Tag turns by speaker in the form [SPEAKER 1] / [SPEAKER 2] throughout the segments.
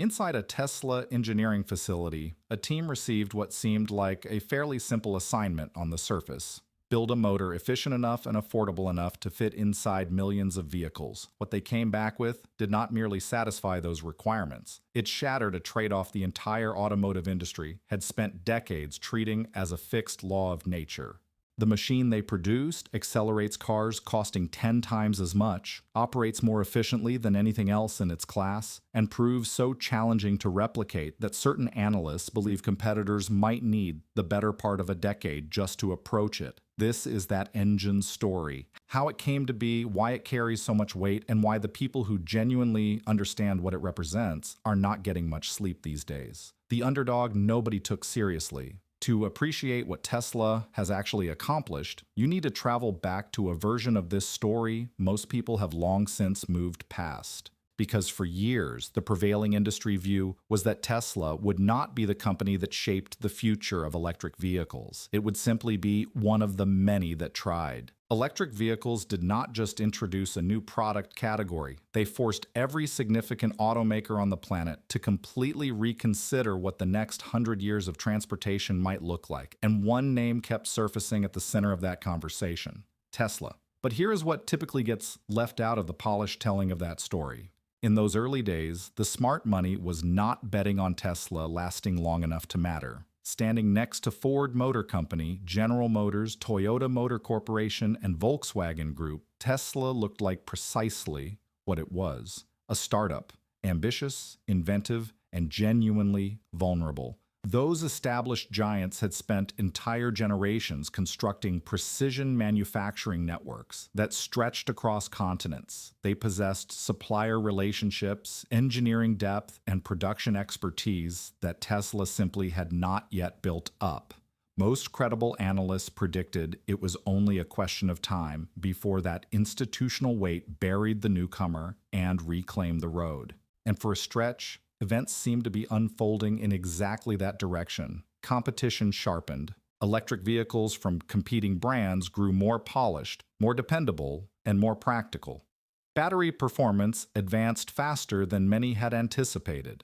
[SPEAKER 1] Inside a Tesla engineering facility, a team received what seemed like a fairly simple assignment on the surface. Build a motor efficient enough and affordable enough to fit inside millions of vehicles. What they came back with did not merely satisfy those requirements. It shattered a trade-off the entire automotive industry had spent decades treating as a fixed law of nature. The machine they produced accelerates cars costing 10 times as much, operates more efficiently than anything else in its class, and proves so challenging to replicate that certain analysts believe competitors might need the better part of a decade just to approach it. This is that engine's story. How it came to be, why it carries so much weight, and why the people who genuinely understand what it represents are not getting much sleep these days. The underdog nobody took seriously. To appreciate what Tesla has actually accomplished, you need to travel back to a version of this story most people have long since moved past. Because for years, the prevailing industry view was that Tesla would not be the company that shaped the future of electric vehicles. It would simply be one of the many that tried. Electric vehicles did not just introduce a new product category, they forced every significant automaker on the planet to completely reconsider what the next 100 years of transportation might look like. And one name kept surfacing at the center of that conversation: Tesla. But here is what typically gets left out of the polished telling of that story. In those early days, the smart money was not betting on Tesla lasting long enough to matter. Standing next to Ford Motor Company, General Motors, Toyota Motor Corporation, and Volkswagen Group, Tesla looked like precisely what it was: a startup, ambitious, inventive, and genuinely vulnerable. Those established giants had spent entire generations constructing precision manufacturing networks that stretched across continents. They possessed supplier relationships, engineering depth, and production expertise that Tesla simply had not yet built up. Most credible analysts predicted it was only a question of time before that institutional weight buried the newcomer and reclaimed the road. And for a stretch, events seemed to be unfolding in exactly that direction. Competition sharpened. Electric vehicles from competing brands grew more polished, more dependable, and more practical. Battery performance advanced faster than many had anticipated.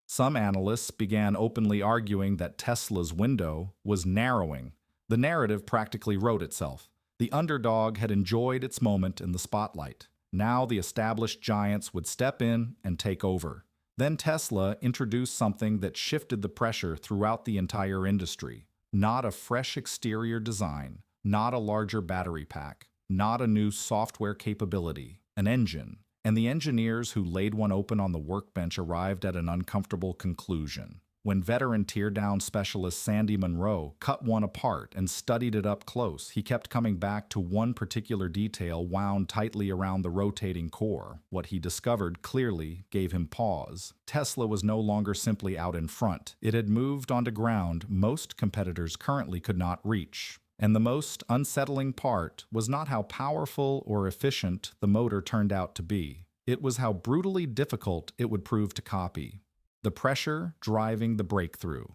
[SPEAKER 1] Some analysts began openly arguing that Tesla's window was narrowing. The narrative practically wrote itself. The underdog had enjoyed its moment in the spotlight. Now the established giants would step in and take over. Then Tesla introduced something that shifted the pressure throughout the entire industry. Not a fresh exterior design, not a larger battery pack, not a new software capability, an engine. And the engineers who laid one open on the workbench arrived at an uncomfortable conclusion. When veteran teardown specialist Sandy Monroe cut one apart and studied it up close, he kept coming back to one particular detail wound tightly around the rotating core. What he discovered clearly gave him pause. Tesla was no longer simply out in front. It had moved onto ground most competitors currently could not reach. And the most unsettling part was not how powerful or efficient the motor turned out to be. It was how brutally difficult it would prove to copy. The pressure driving the breakthrough.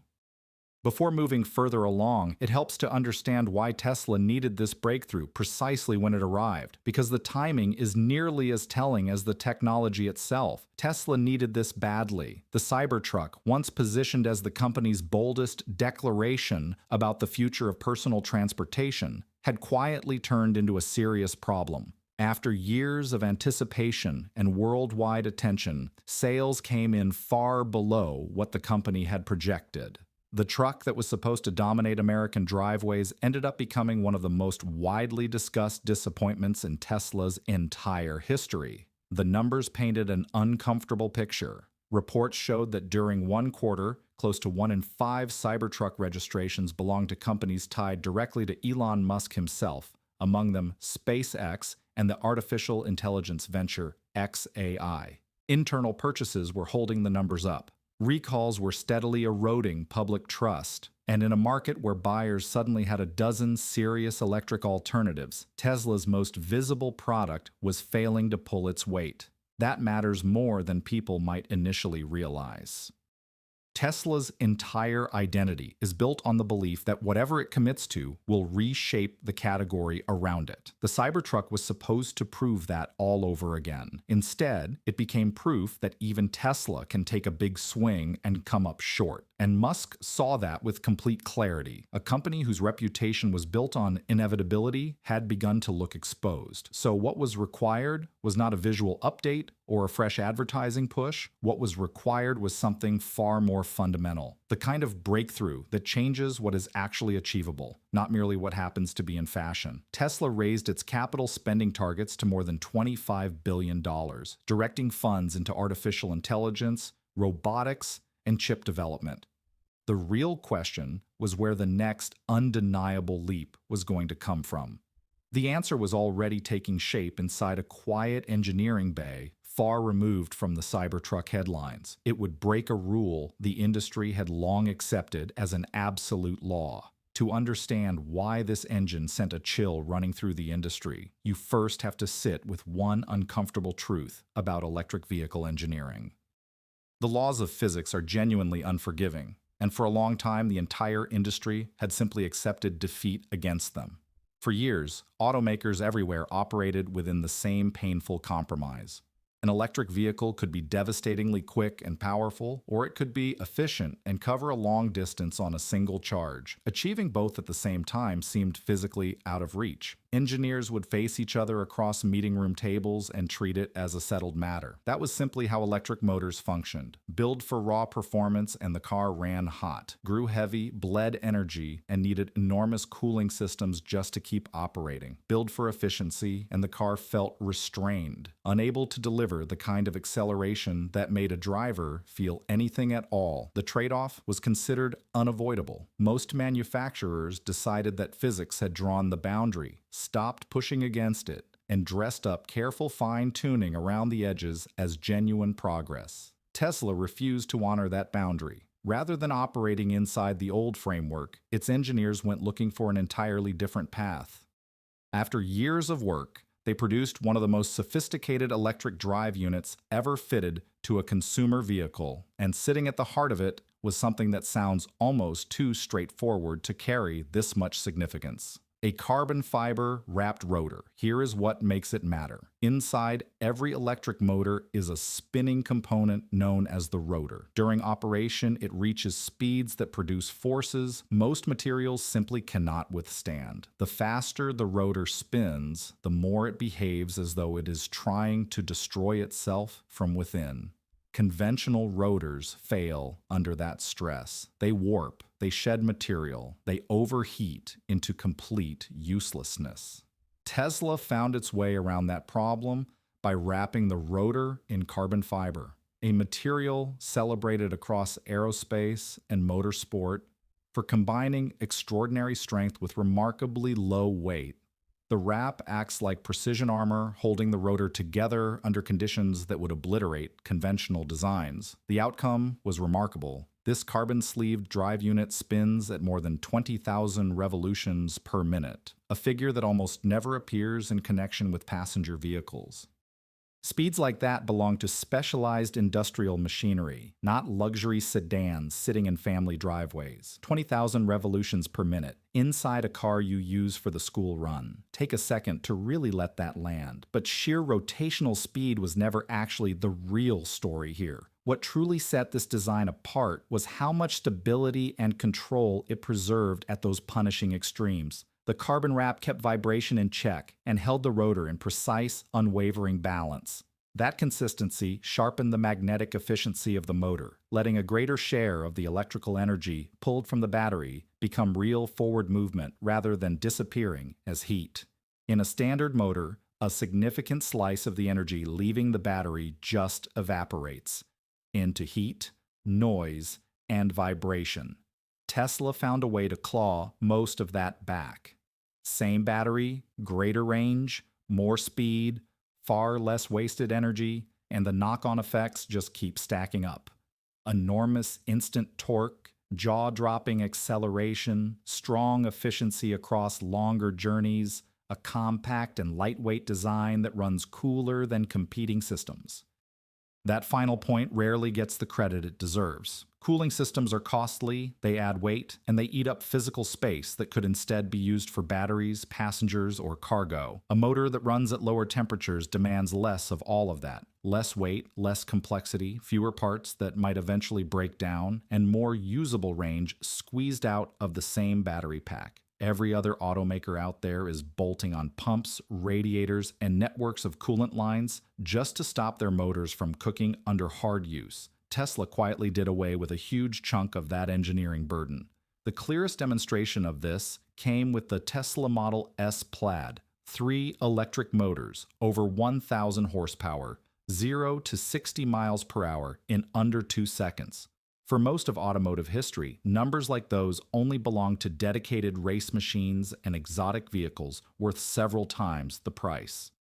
[SPEAKER 1] Before moving further along, it helps to understand why Tesla needed this breakthrough precisely when it arrived, because the timing is nearly as telling as the technology itself. Tesla needed this badly. The Cybertruck, once positioned as the company's boldest declaration about the future of personal transportation, had quietly turned into a serious problem. After years of anticipation and worldwide attention, sales came in far below what the company had projected. The truck that was supposed to dominate American driveways ended up becoming one of the most widely discussed disappointments in Tesla's entire history. The numbers painted an uncomfortable picture. Reports showed that during one quarter, close to 1 in 5 Cybertruck registrations belonged to companies tied directly to Elon Musk himself, among them SpaceX and the artificial intelligence venture xAI. Internal purchases were holding the numbers up. Recalls were steadily eroding public trust. And in a market where buyers suddenly had a dozen serious electric alternatives, Tesla's most visible product was failing to pull its weight. That matters more than people might initially realize. Tesla's entire identity is built on the belief that whatever it commits to will reshape the category around it. The Cybertruck was supposed to prove that all over again. Instead, it became proof that even Tesla can take a big swing and come up short. And Musk saw that with complete clarity. A company whose reputation was built on inevitability had begun to look exposed. So what was required was not a visual update or a fresh advertising push. What was required was something far more fundamental. The kind of breakthrough that changes what is actually achievable, not merely what happens to be in fashion. Tesla raised its capital spending targets to more than $25 billion, directing funds into artificial intelligence, robotics, and chip development. The real question was where the next undeniable leap was going to come from. The answer was already taking shape inside a quiet engineering bay far removed from the Cybertruck headlines. It would break a rule the industry had long accepted as an absolute law. To understand why this engine sent a chill running through the industry, you first have to sit with one uncomfortable truth about electric vehicle engineering. The laws of physics are genuinely unforgiving, and for a long time the entire industry had simply accepted defeat against them. For years, automakers everywhere operated within the same painful compromise. An electric vehicle could be devastatingly quick and powerful, or it could be efficient and cover a long distance on a single charge. Achieving both at the same time seemed physically out of reach. Engineers would face each other across meeting room tables and treat it as a settled matter. That was simply how electric motors functioned. Built for raw performance, and the car ran hot, grew heavy, bled energy, and needed enormous cooling systems just to keep operating. Built for efficiency, and the car felt restrained, unable to deliver the kind of acceleration that made a driver feel anything at all. The trade-off was considered unavoidable. Most manufacturers decided that physics had drawn the boundary, stopped pushing against it, and dressed up careful fine-tuning around the edges as genuine progress. Tesla refused to honor that boundary. Rather than operating inside the old framework, its engineers went looking for an entirely different path. After years of work, they produced one of the most sophisticated electric drive units ever fitted to a consumer vehicle, and sitting at the heart of it was something that sounds almost too straightforward to carry this much significance. A carbon fiber wrapped rotor. Here is what makes it matter. Inside every electric motor is a spinning component known as the rotor. During operation, it reaches speeds that produce forces most materials simply cannot withstand. The faster the rotor spins, the more it behaves as though it is trying to destroy itself from within. Conventional rotors fail under that stress. They warp, they shed material, they overheat into complete uselessness. Tesla found its way around that problem by wrapping the rotor in carbon fiber, a material celebrated across aerospace and motorsport for combining extraordinary strength with remarkably low weight. The wrap acts like precision armor, holding the rotor together under conditions that would obliterate conventional designs. The outcome was remarkable. This carbon-sleeved drive unit spins at more than 20,000 revolutions per minute, a figure that almost never appears in connection with passenger vehicles. Speeds like that belong to specialized industrial machinery, not luxury sedans sitting in family driveways. 20,000 revolutions per minute, inside a car you use for the school run. Take a second to really let that land. But sheer rotational speed was never actually the real story here. What truly set this design apart was how much stability and control it preserved at those punishing extremes. The carbon wrap kept vibration in check and held the rotor in precise, unwavering balance. That consistency sharpened the magnetic efficiency of the motor, letting a greater share of the electrical energy pulled from the battery become real forward movement rather than disappearing as heat. In a standard motor, a significant slice of the energy leaving the battery just evaporates into heat, noise, and vibration. Tesla found a way to claw most of that back. Same battery, greater range, more speed, far less wasted energy, and the knock-on effects just keep stacking up. Enormous instant torque, jaw-dropping acceleration, strong efficiency across longer journeys, a compact and lightweight design that runs cooler than competing systems. That final point rarely gets the credit it deserves. Cooling systems are costly, they add weight, and they eat up physical space that could instead be used for batteries, passengers, or cargo. A motor that runs at lower temperatures demands less of all of that. Less weight, less complexity, fewer parts that might eventually break down, and more usable range squeezed out of the same battery pack. Every other automaker out there is bolting on pumps, radiators, and networks of coolant lines just to stop their motors from cooking under hard use. Tesla quietly did away with a huge chunk of that engineering burden. The clearest demonstration of this came with the Tesla Model S Plaid. 3 electric motors, over 1,000 horsepower, 0 to 60 miles per hour in under 2 seconds. For most of automotive history, numbers like those only belong to dedicated race machines and exotic vehicles worth several times the price.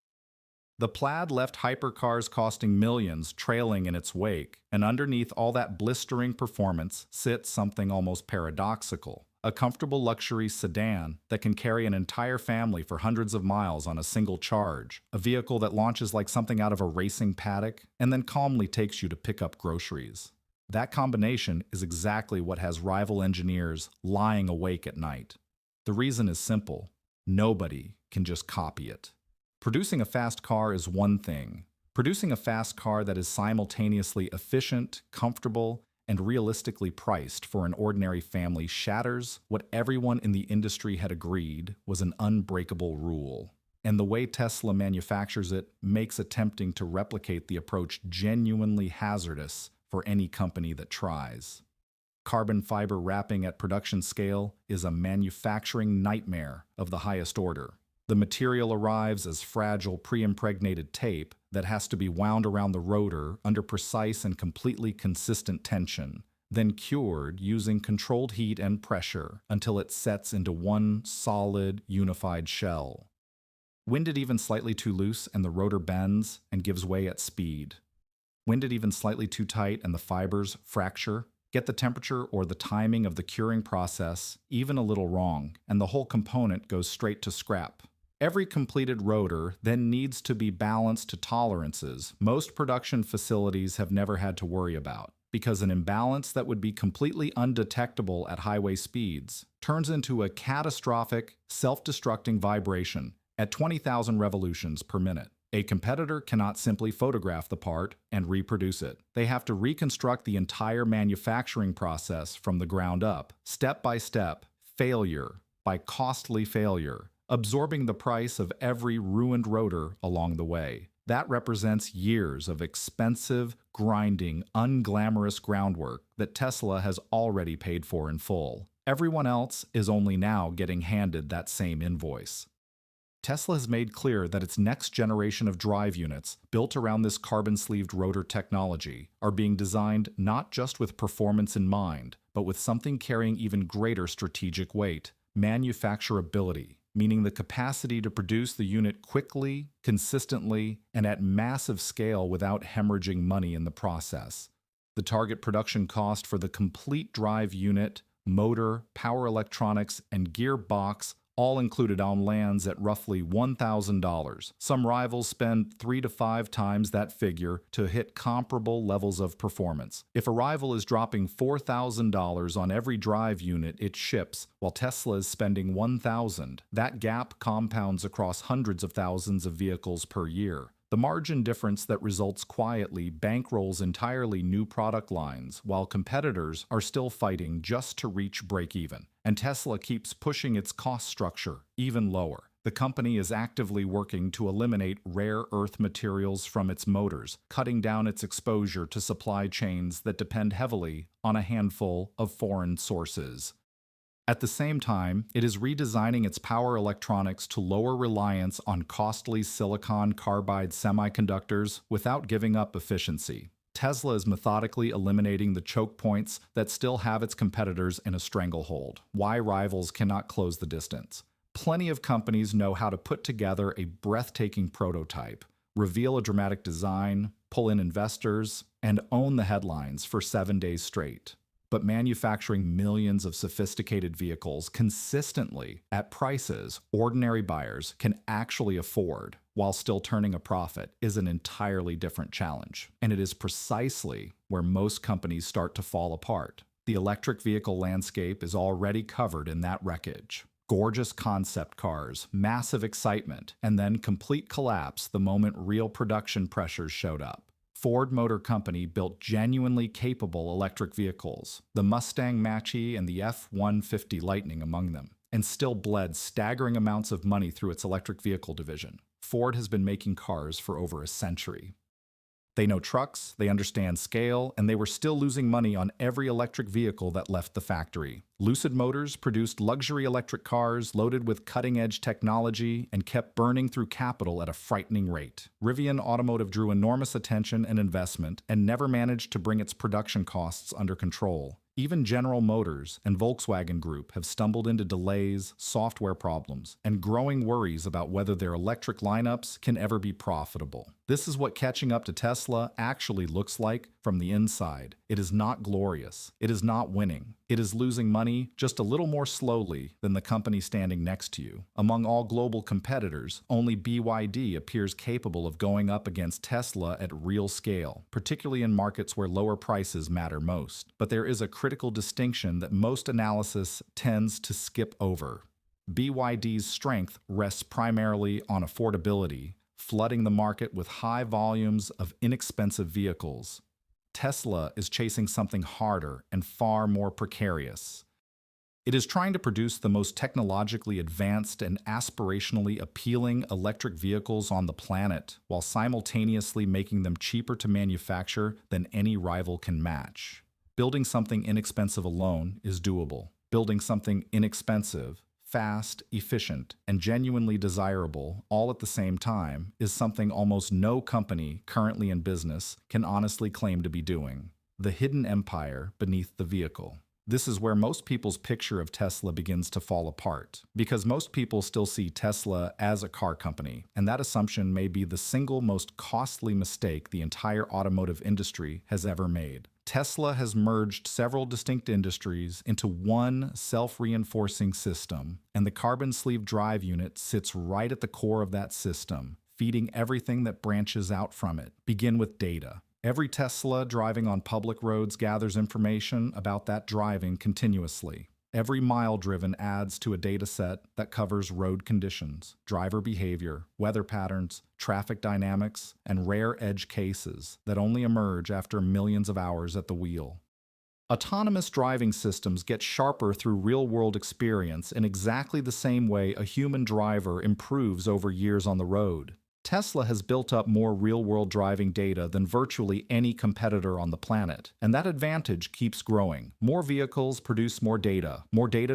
[SPEAKER 1] The Plaid left hypercars costing millions trailing in its wake, and underneath all that blistering performance sits something almost paradoxical: a comfortable luxury sedan that can carry an entire family for hundreds of miles on a single charge, a vehicle that launches like something out of a racing paddock and then calmly takes you to pick up groceries. That combination is exactly what has rival engineers lying awake at night. The reason is simple: nobody can just copy it. Producing a fast car is one thing. Producing a fast car that is simultaneously efficient, comfortable, and realistically priced for an ordinary family shatters what everyone in the industry had agreed was an unbreakable rule. And the way Tesla manufactures it makes attempting to replicate the approach genuinely hazardous for any company that tries. Carbon fiber wrapping at production scale is a manufacturing nightmare of the highest order. The material arrives as fragile pre-impregnated tape that has to be wound around the rotor under precise and completely consistent tension, then cured using controlled heat and pressure until it sets into one solid, unified shell. Wind it even slightly too loose and the rotor bends and gives way at speed. Wind it even slightly too tight and the fibers fracture. Get the temperature or the timing of the curing process even a little wrong, and the whole component goes straight to scrap. Every completed rotor then needs to be balanced to tolerances most production facilities have never had to worry about, because an imbalance that would be completely undetectable at highway speeds turns into a catastrophic, self-destructing vibration at 20,000 revolutions per minute. A competitor cannot simply photograph the part and reproduce it. They have to reconstruct the entire manufacturing process from the ground up, step by step, failure by costly failure, absorbing the price of every ruined rotor along the way. That represents years of expensive, grinding, unglamorous groundwork that Tesla has already paid for in full. Everyone else is only now getting handed that same invoice. Tesla has made clear that its next generation of drive units, built around this carbon-sleeved rotor technology, are being designed not just with performance in mind, but with something carrying even greater strategic weight: manufacturability, meaning the capacity to produce the unit quickly, consistently, and at massive scale without hemorrhaging money in the process. The target production cost for the complete drive unit, motor, power electronics, and gearbox all included on lands at roughly $1,000. Some rivals spend 3 to 5 times that figure to hit comparable levels of performance. If a rival is dropping $4,000 on every drive unit it ships, while Tesla is spending $1,000, that gap compounds across hundreds of thousands of vehicles per year. The margin difference that results quietly bankrolls entirely new product lines, while competitors are still fighting just to reach break-even. And Tesla keeps pushing its cost structure even lower. The company is actively working to eliminate rare earth materials from its motors, cutting down its exposure to supply chains that depend heavily on a handful of foreign sources. At the same time, it is redesigning its power electronics to lower reliance on costly silicon carbide semiconductors without giving up efficiency. Tesla is methodically eliminating the choke points that still have its competitors in a stranglehold. Why rivals cannot close the distance. Plenty of companies know how to put together a breathtaking prototype, reveal a dramatic design, pull in investors, and own the headlines for 7 days straight. But manufacturing millions of sophisticated vehicles consistently at prices ordinary buyers can actually afford while still turning a profit is an entirely different challenge. And it is precisely where most companies start to fall apart. The electric vehicle landscape is already covered in that wreckage. Gorgeous concept cars, massive excitement, and then complete collapse the moment real production pressures showed up. Ford Motor Company built genuinely capable electric vehicles, the Mustang Mach-E and the F-150 Lightning among them, and still bled staggering amounts of money through its electric vehicle division. Ford has been making cars for over a century. They know trucks, they understand scale, and they were still losing money on every electric vehicle that left the factory. Lucid Motors produced luxury electric cars loaded with cutting-edge technology and kept burning through capital at a frightening rate. Rivian Automotive drew enormous attention and investment and never managed to bring its production costs under control. Even General Motors and Volkswagen Group have stumbled into delays, software problems, and growing worries about whether their electric lineups can ever be profitable. This is what catching up to Tesla actually looks like from the inside. It is not glorious. It is not winning. It is losing money just a little more slowly than the company standing next to you. Among all global competitors, only BYD appears capable of going up against Tesla at real scale, particularly in markets where lower prices matter most. But there is a critical distinction that most analysis tends to skip over. BYD's strength rests primarily on affordability, flooding the market with high volumes of inexpensive vehicles. Tesla is chasing something harder and far more precarious. It is trying to produce the most technologically advanced and aspirationally appealing electric vehicles on the planet, while simultaneously making them cheaper to manufacture than any rival can match. Building something inexpensive alone is doable. Building something inexpensive, fast, efficient, and genuinely desirable all at the same time is something almost no company currently in business can honestly claim to be doing. The hidden empire beneath the vehicle. This is where most people's picture of Tesla begins to fall apart, because most people still see Tesla as a car company, and that assumption may be the single most costly mistake the entire automotive industry has ever made. Tesla has merged several distinct industries into one self-reinforcing system, and the carbon sleeve drive unit sits right at the core of that system, feeding everything that branches out from it. Begin with data. Every Tesla driving on public roads gathers information about that driving continuously. Every mile driven adds to a data set that covers road conditions, driver behavior, weather patterns, traffic dynamics, and rare edge cases that only emerge after millions of hours at the wheel. Autonomous driving systems get sharper through real-world experience in exactly the same way a human driver improves over years on the road. Tesla has built up more real-world driving data than virtually any competitor on the planet, and that advantage keeps growing. More vehicles produce more data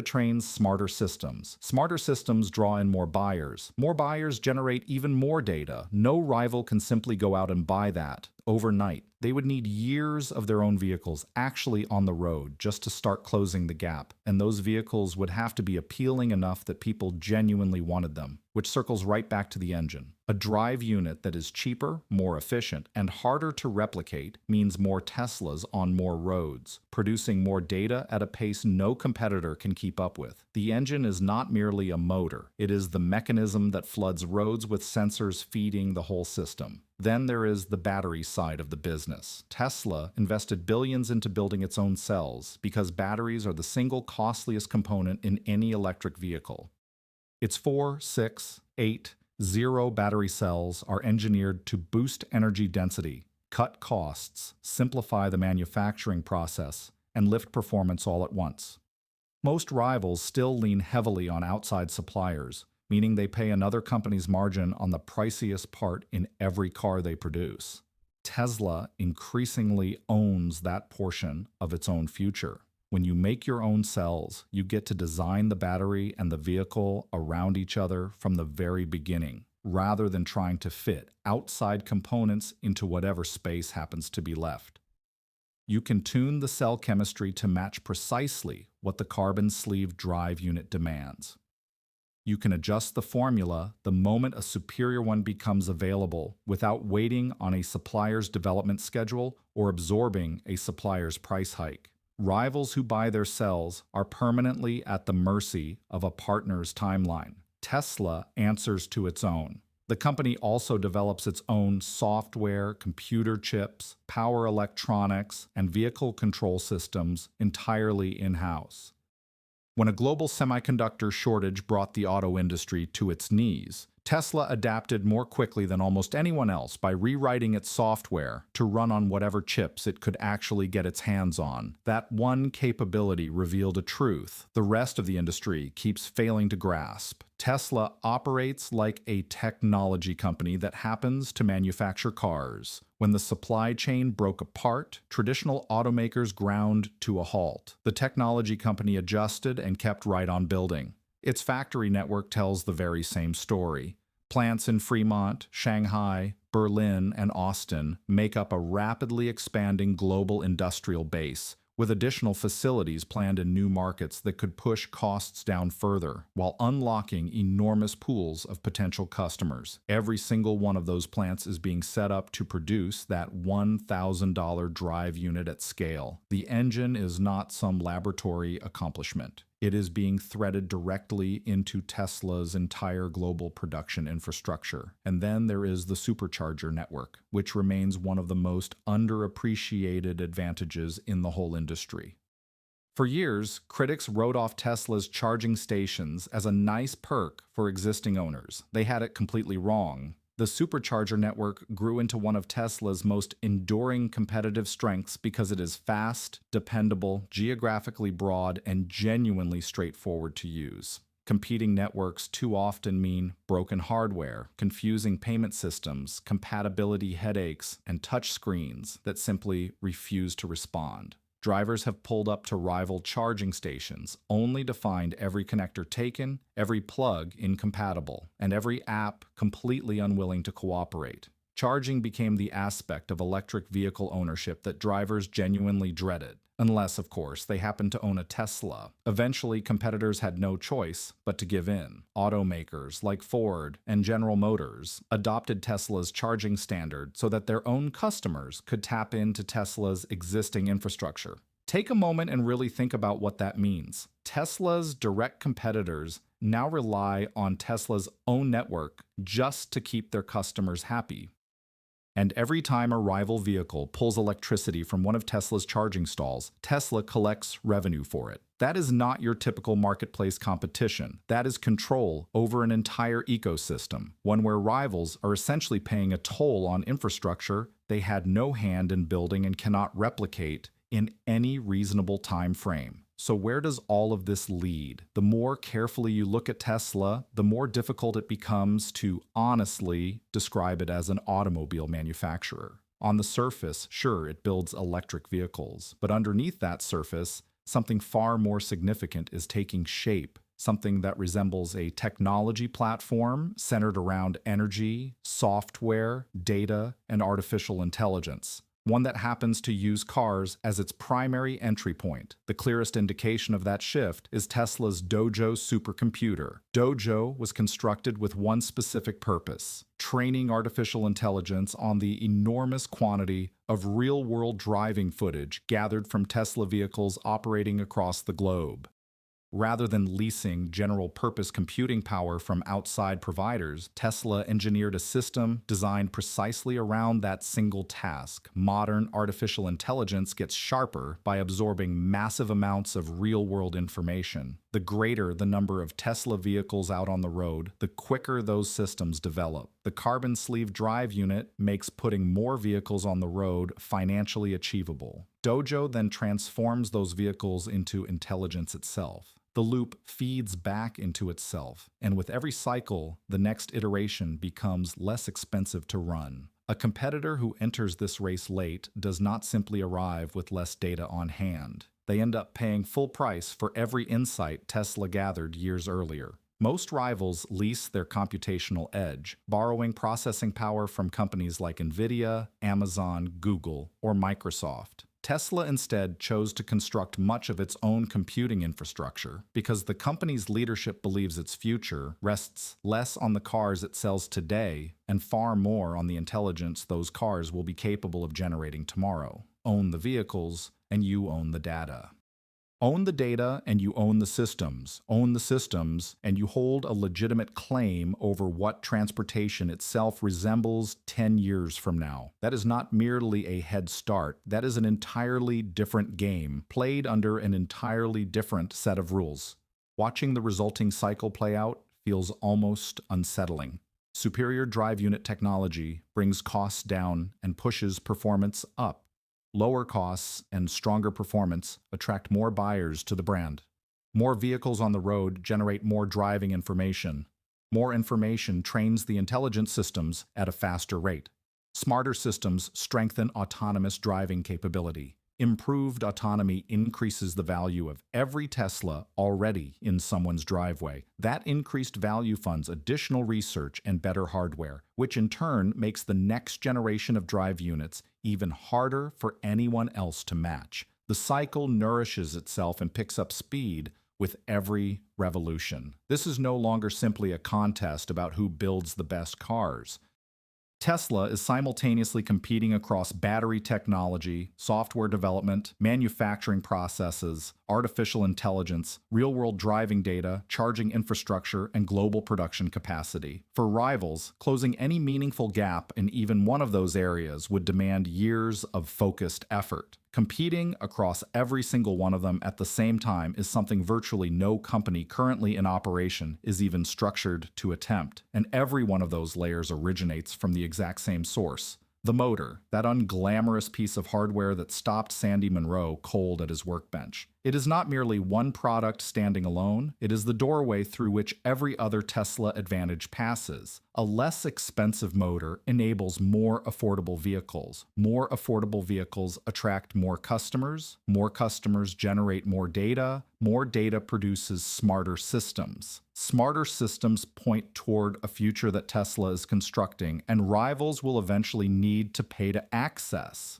[SPEAKER 1] trains smarter systems. Smarter systems draw in more buyers generate even more data. No rival can simply go out and buy that overnight. They would need years of their own vehicles actually on the road just to start closing the gap, and those vehicles would have to be appealing enough that people genuinely wanted them, which circles right back to the engine. A drive unit that is cheaper, more efficient, and harder to replicate means more Teslas on more roads, producing more data at a pace no competitor can keep up with. The engine is not merely a motor, it is the mechanism that floods roads with sensors feeding the whole system. Then there is the battery side of the business. Tesla invested billions into building its own cells because batteries are the single costliest component in any electric vehicle. Its 4, 6, 8, 0 battery cells are engineered to boost energy density, cut costs, simplify the manufacturing process, and lift performance all at once. Most rivals still lean heavily on outside suppliers, meaning they pay another company's margin on the priciest part in every car they produce. Tesla increasingly owns that portion of its own future. When you make your own cells, you get to design the battery and the vehicle around each other from the very beginning, rather than trying to fit outside components into whatever space happens to be left. You can tune the cell chemistry to match precisely what the carbon sleeve drive unit demands. You can adjust the formula the moment a superior one becomes available without waiting on a supplier's development schedule or absorbing a supplier's price hike. Rivals who buy their cells are permanently at the mercy of a partner's timeline. Tesla answers to its own. The company also develops its own software, computer chips, power electronics, and vehicle control systems entirely in-house. When a global semiconductor shortage brought the auto industry to its knees, Tesla adapted more quickly than almost anyone else by rewriting its software to run on whatever chips it could actually get its hands on. That one capability revealed a truth the rest of the industry keeps failing to grasp. Tesla operates like a technology company that happens to manufacture cars. When the supply chain broke apart, traditional automakers ground to a halt. The technology company adjusted and kept right on building. Its factory network tells the very same story. Plants in Fremont, Shanghai, Berlin, and Austin make up a rapidly expanding global industrial base, with additional facilities planned in new markets that could push costs down further, while unlocking enormous pools of potential customers. Every single one of those plants is being set up to produce that $1,000 drive unit at scale. The engine is not some laboratory accomplishment. It is being threaded directly into Tesla's entire global production infrastructure. And then there is the Supercharger network, which remains one of the most underappreciated advantages in the whole industry. For years, critics wrote off Tesla's charging stations as a nice perk for existing owners. They had it completely wrong. The Supercharger network grew into one of Tesla's most enduring competitive strengths because it is fast, dependable, geographically broad, and genuinely straightforward to use. Competing networks too often mean broken hardware, confusing payment systems, compatibility headaches, and touch screens that simply refuse to respond. Drivers have pulled up to rival charging stations, only to find every connector taken, every plug incompatible, and every app completely unwilling to cooperate. Charging became the aspect of electric vehicle ownership that drivers genuinely dreaded, unless, of course, they happened to own a Tesla. Eventually, competitors had no choice but to give in. Automakers like Ford and General Motors adopted Tesla's charging standard so that their own customers could tap into Tesla's existing infrastructure. Take a moment and really think about what that means. Tesla's direct competitors now rely on Tesla's own network just to keep their customers happy. And every time a rival vehicle pulls electricity from one of Tesla's charging stalls, Tesla collects revenue for it. That is not your typical marketplace competition. That is control over an entire ecosystem, one where rivals are essentially paying a toll on infrastructure they had no hand in building and cannot replicate in any reasonable time frame. So where does all of this lead? The more carefully you look at Tesla, the more difficult it becomes to honestly describe it as an automobile manufacturer. On the surface, sure, it builds electric vehicles, but underneath that surface, something far more significant is taking shape, something that resembles a technology platform centered around energy, software, data, and artificial intelligence. One that happens to use cars as its primary entry point. The clearest indication of that shift is Tesla's Dojo supercomputer. Dojo was constructed with one specific purpose: training artificial intelligence on the enormous quantity of real-world driving footage gathered from Tesla vehicles operating across the globe. Rather than leasing general-purpose computing power from outside providers, Tesla engineered a system designed precisely around that single task. Modern artificial intelligence gets sharper by absorbing massive amounts of real-world information. The greater the number of Tesla vehicles out on the road, the quicker those systems develop. The carbon sleeve drive unit makes putting more vehicles on the road financially achievable. Dojo then transforms those vehicles into intelligence itself. The loop feeds back into itself, and with every cycle, the next iteration becomes less expensive to run. A competitor who enters this race late does not simply arrive with less data on hand. They end up paying full price for every insight Tesla gathered years earlier. Most rivals lease their computational edge, borrowing processing power from companies like Nvidia, Amazon, Google, or Microsoft. Tesla instead chose to construct much of its own computing infrastructure because the company's leadership believes its future rests less on the cars it sells today and far more on the intelligence those cars will be capable of generating tomorrow. Own the vehicles, and you own the data. Own the data and you own the systems. Own the systems and you hold a legitimate claim over what transportation itself resembles 10 years from now. That is not merely a head start. That is an entirely different game, played under an entirely different set of rules. Watching the resulting cycle play out feels almost unsettling. Superior drive unit technology brings costs down and pushes performance up. Lower costs and stronger performance attract more buyers to the brand. More vehicles on the road generate more driving information. More information trains the intelligence systems at a faster rate. Smarter systems strengthen autonomous driving capability. Improved autonomy increases the value of every Tesla already in someone's driveway. That increased value funds additional research and better hardware, which in turn makes the next generation of drive units even harder for anyone else to match. The cycle nourishes itself and picks up speed with every revolution. This is no longer simply a contest about who builds the best cars. Tesla is simultaneously competing across battery technology, software development, manufacturing processes, artificial intelligence, real-world driving data, charging infrastructure, and global production capacity. For rivals, closing any meaningful gap in even one of those areas would demand years of focused effort. Competing across every single one of them at the same time is something virtually no company currently in operation is even structured to attempt, and every one of those layers originates from the exact same source. The motor, that unglamorous piece of hardware that stopped Sandy Munro cold at his workbench. It is not merely one product standing alone, it is the doorway through which every other Tesla advantage passes. A less expensive motor enables more affordable vehicles. More affordable vehicles attract more customers generate more data produces smarter systems. Smarter systems point toward a future that Tesla is constructing, and rivals will eventually need to pay to access.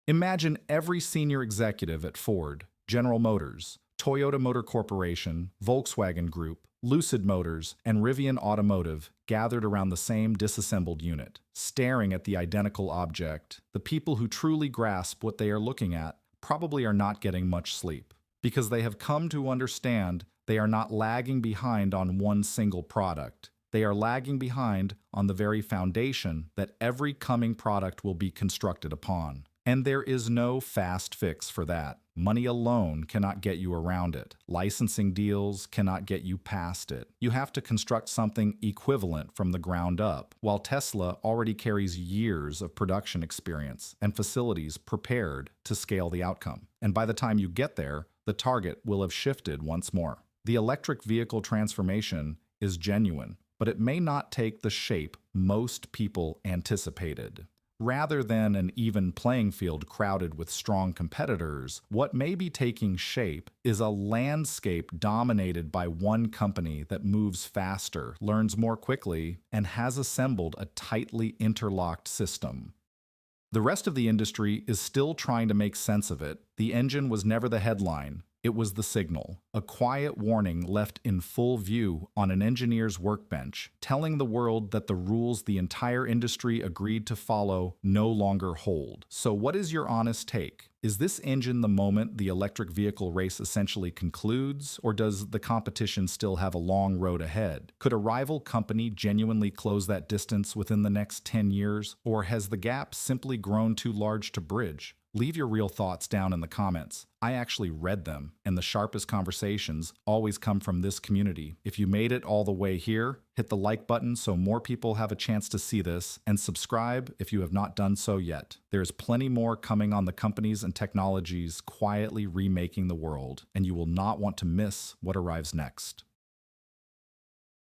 [SPEAKER 1] Imagine every senior executive at Ford, General Motors, Toyota Motor Corporation, Volkswagen Group, Lucid Motors, and Rivian Automotive gathered around the same disassembled unit, staring at the identical object. The people who truly grasp what they are looking at probably are not getting much sleep, because they have come to understand they are not lagging behind on one single product. They are lagging behind on the very foundation that every coming product will be constructed upon. And there is no fast fix for that. Money alone cannot get you around it. Licensing deals cannot get you past it. You have to construct something equivalent from the ground up, while Tesla already carries years of production experience and facilities prepared to scale the outcome. And by the time you get there, the target will have shifted once more. The electric vehicle transformation is genuine, but it may not take the shape most people anticipated. Rather than an even playing field crowded with strong competitors, what may be taking shape is a landscape dominated by one company that moves faster, learns more quickly, and has assembled a tightly interlocked system. The rest of the industry is still trying to make sense of it. The engine was never the headline. It was the signal, a quiet warning left in full view on an engineer's workbench, telling the world that the rules the entire industry agreed to follow no longer hold. So what is your honest take? Is this engine the moment the electric vehicle race essentially concludes, or does the competition still have a long road ahead? Could a rival company genuinely close that distance within the next 10 years, or has the gap simply grown too large to bridge? Leave your real thoughts down in the comments. I actually read them, and the sharpest conversations always come from this community. If you made it all the way here, hit the like button so more people have a chance to see this, and subscribe if you have not done so yet. There's plenty more coming on the companies and technologies quietly remaking the world, and you will not want to miss what arrives next.